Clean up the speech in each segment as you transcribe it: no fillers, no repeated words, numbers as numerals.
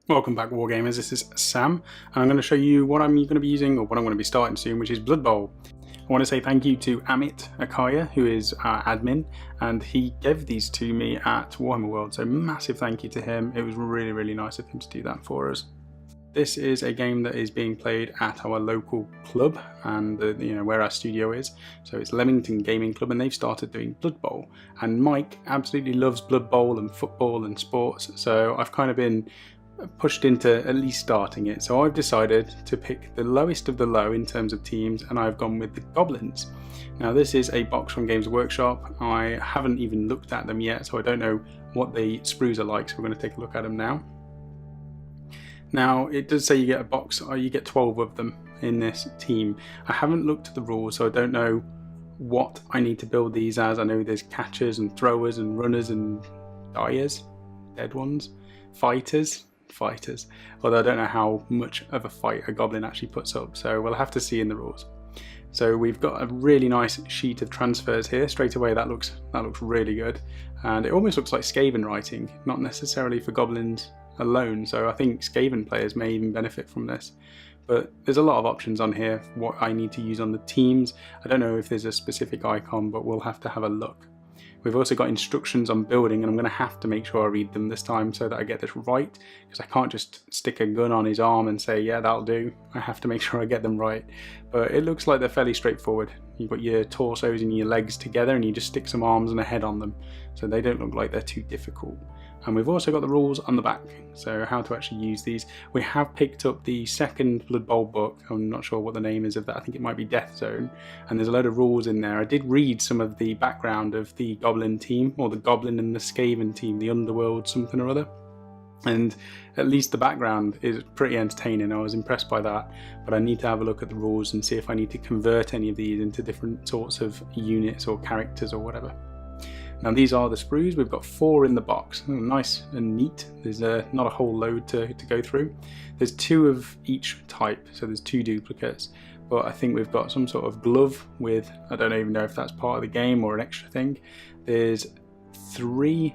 Welcome back, Wargamers. This is Sam, and I'm going to show you what I'm going to be using, or what I'm going to be starting soon, which is Blood Bowl. I want to say thank you to Amit Akaya, who is our admin, and he gave these to me at Warhammer World, so massive thank you to him. It was really, really nice of him to do that for us. This is a game that is being played at our local club, and where our studio is. So it's Leamington Gaming Club, and they've started doing Blood Bowl. And Mike absolutely loves Blood Bowl and football and sports, so I've kind of been pushed into at least starting it. So I've decided to pick the lowest of the low in terms of teams, and I've gone with the Goblins. Now this is a box from Games Workshop. I haven't even looked at them yet, so I don't know what the sprues are like, so we're going to take a look at them now. Now it does say you get a box, or you get 12 of them in this team. I haven't looked at the rules, so I don't know what I need to build these as. I know there's catchers and throwers and runners and diers, dead ones, fighters, although I don't know how much of a fight a goblin actually puts up, so we'll have to see in the rules. So we've got a really nice sheet of transfers here. Straight away that looks really good, and it almost looks like Skaven writing, not necessarily for goblins alone, so I think Skaven players may even benefit from this. But there's a lot of options on here for what I need to use on the teams. I don't know if there's a specific icon, but we'll have to have a look. We've also got instructions on building, and I'm going to have to make sure I read them this time so that I get this right, because I can't just stick a gun on his arm and say, yeah, that'll do. I have to make sure I get them right. But it looks like they're fairly straightforward. You've got your torsos and your legs together, and you just stick some arms and a head on them. So they don't look like they're too difficult. And we've also got the rules on the back, so how to actually use these. We have picked up the second Blood Bowl book. I'm not sure what the name is of that. I think it might be Death Zone, and there's a load of rules in there. I did read some of the background of the Goblin team, or the Goblin and the Skaven team, the Underworld something or other, and at least the background is pretty entertaining. I was impressed by that, but I need to have a look at the rules and see if I need to convert any of these into different sorts of units or characters or whatever. Now these are the sprues. We've got 4 in the box. Oh, nice and neat. There's not a whole load to go through. There's 2 of each type, so there's 2 duplicates. But I think we've got some sort of glove with, I don't even know if that's part of the game or an extra thing. There's 3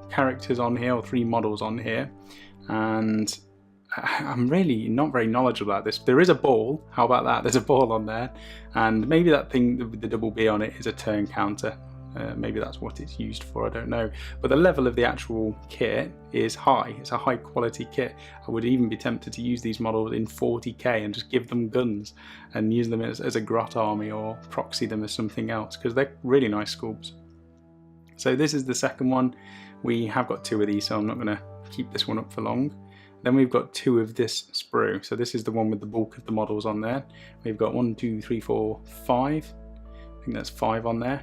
characters on here, or 3 models on here, and I'm really not very knowledgeable about this. There is a ball. How about that? There's a ball on there, and maybe that thing with the double B on it is a turn counter. Maybe that's what it's used for, I don't know. But the level of the actual kit is high. It's a high quality kit. I would even be tempted to use these models in 40k and just give them guns and use them as a grot army, or proxy them as something else, because they're really nice sculpts. So this is the second one. We have got 2 of these, so I'm not going to keep this one up for long. Then we've got 2 of this sprue. So this is the one with the bulk of the models on there. We've got 1, 2, 3, 4, 5. I think that's 5 on there.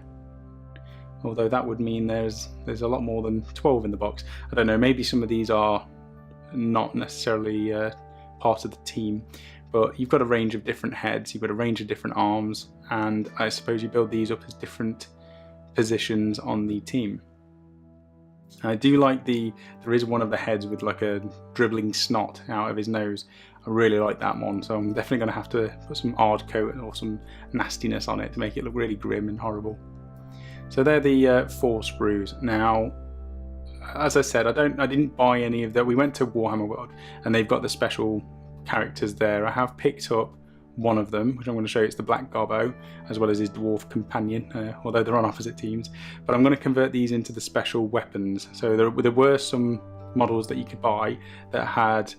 Although that would mean there's a lot more than 12 in the box. I don't know, maybe some of these are not necessarily part of the team, but you've got a range of different heads, you've got a range of different arms, and I suppose you build these up as different positions on the team. And I do like there is one of the heads with like a dribbling snot out of his nose. I really like that one, so I'm definitely going to have to put some hard coat or some nastiness on it to make it look really grim and horrible. So they're the 4 sprues. Now, as I said, I didn't buy any of that. We went to Warhammer World, and they've got the special characters there. I have picked up one of them, which I'm going to show you. It's the Black Gobbo, as well as his dwarf companion, although they're on opposite teams. But I'm going to convert these into the special weapons. So there were some models that you could buy that had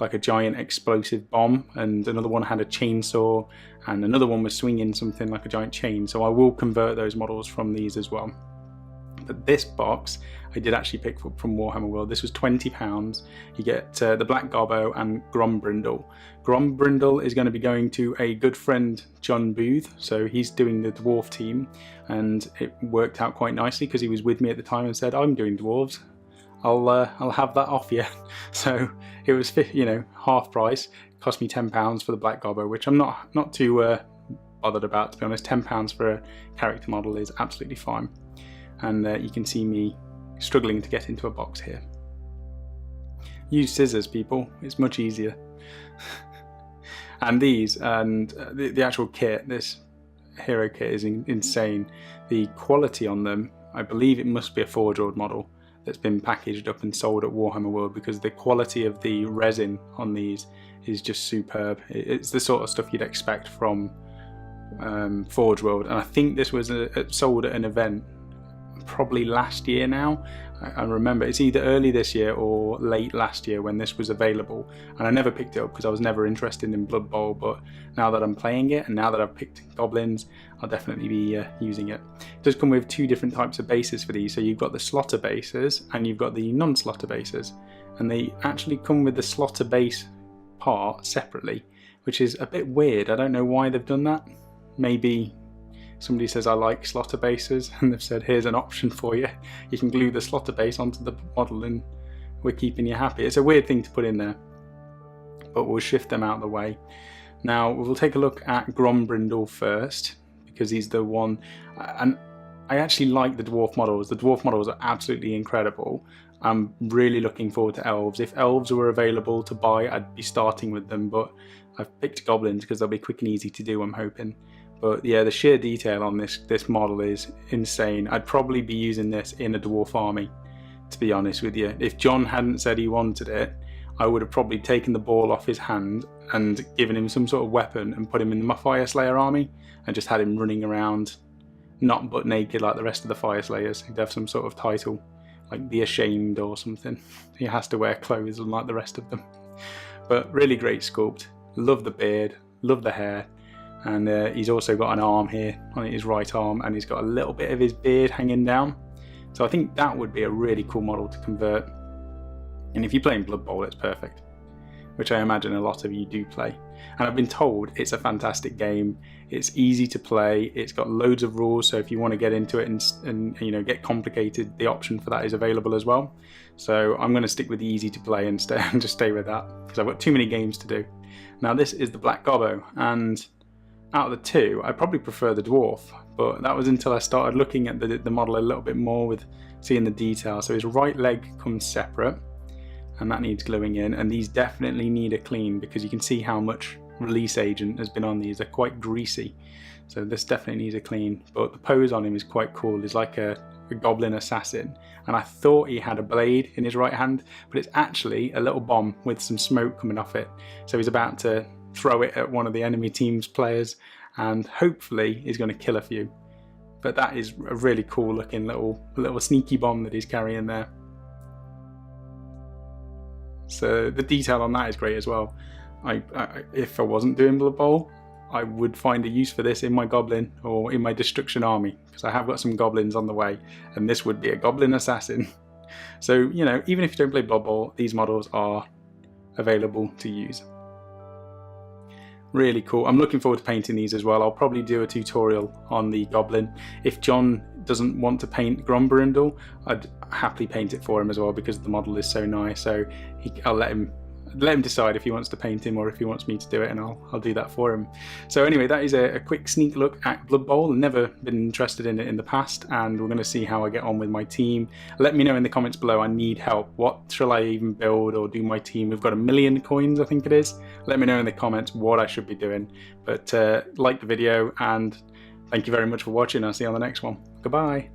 like a giant explosive bomb, and another one had a chainsaw, and another one was swinging something like a giant chain. So I will convert those models from these as well. But this box I did actually pick up from Warhammer World. This was £20. You get the Black Gobbo and Grombrindal. Grombrindal is going to be going to a good friend, John Booth, so he's doing the dwarf team, and it worked out quite nicely because he was with me at the time and said, I'm doing dwarves, I'll have that off you. So it was, half price. It cost me £10 for the Black Gobbo, which I'm not too bothered about, to be honest. £10 for a character model is absolutely fine. And you can see me struggling to get into a box here. Use scissors, people. It's much easier. And these, and the actual kit, this hero kit is insane. The quality on them, I believe it must be a Forgeworlds model. that's been packaged up and sold at Warhammer World, because the quality of the resin on these is just superb. It's the sort of stuff you'd expect from Forgeworld, and I think this was sold at an event probably last year now. I remember it's either early this year or late last year when this was available, and I never picked it up because I was never interested in Blood Bowl, but now that I'm playing it and now that I've picked Goblins, I'll definitely be using it. It does come with two different types of bases for these, so you've got the slaughter bases and you've got the non-slaughter bases, and they actually come with the slaughter base part separately, which is a bit weird. I don't know why they've done that. Maybe somebody says I like slaughter bases and they've said here's an option for you. You can glue the slaughter base onto the model and we're keeping you happy. It's a weird thing to put in there, but we'll shift them out of the way. Now we'll take a look at Grombrindal first, because he's the one, and I actually like the dwarf models. The dwarf models are absolutely incredible. I'm really looking forward to elves. If elves were available to buy, I'd be starting with them, but I've picked goblins because they'll be quick and easy to do, I'm hoping. But yeah, the sheer detail on this model is insane. I'd probably be using this in a dwarf army, to be honest with you. If John hadn't said he wanted it, I would have probably taken the ball off his hand and given him some sort of weapon and put him in my Fire Slayer army and just had him running around, not butt naked like the rest of the Fire Slayers. He'd have some sort of title, like the Ashamed or something. He has to wear clothes unlike the rest of them. But really great sculpt. Love the beard, love the hair. And he's also got an arm here on his right arm, and he's got a little bit of his beard hanging down. So I think that would be a really cool model to convert. And if you're playing Blood Bowl, it's perfect, which I imagine a lot of you do play. And I've been told it's a fantastic game. It's easy to play. It's got loads of rules, so if you want to get into it and you know, get complicated, the option for that is available as well. So I'm going to stick with the easy to play and just stay with that, because I've got too many games to do. Now this is the Black Gobbo, and out of the two, I probably prefer the dwarf, but that was until I started looking at the model a little bit more, with seeing the detail. So his right leg comes separate, and that needs gluing in, and these definitely need a clean, because you can see how much release agent has been on these. They're quite greasy, so this definitely needs a clean. But the pose on him is quite cool. He's like a goblin assassin, and I thought he had a blade in his right hand, but it's actually a little bomb with some smoke coming off it. So he's about to throw it at one of the enemy team's players, and hopefully he's going to kill a few. But that is a really cool looking little sneaky bomb that he's carrying there. So the detail on that is great as well. If I wasn't doing Blood Bowl, I would find a use for this in my goblin or in my destruction army, because I have got some goblins on the way, and this would be a goblin assassin. So, you know, even if you don't play Blood Bowl, these models are available to use. Really cool. I'm looking forward to painting these as well. I'll probably do a tutorial on the Goblin. If John doesn't want to paint Grombrindal, I'd happily paint it for him as well, because the model is so nice. So I'll let him decide if he wants to paint him or if he wants me to do it, and I'll do that for him. So anyway, that is a quick sneak look at Blood Bowl. I've never been interested in it in the past, and we're going to see how I get on with my team. Let me know in the comments below. I need help. What shall I even build or do my team? We've got 1 million coins, I think it is. Let me know in the comments what I should be doing. But like the video, and thank you very much for watching. I'll see you on the next one. Goodbye.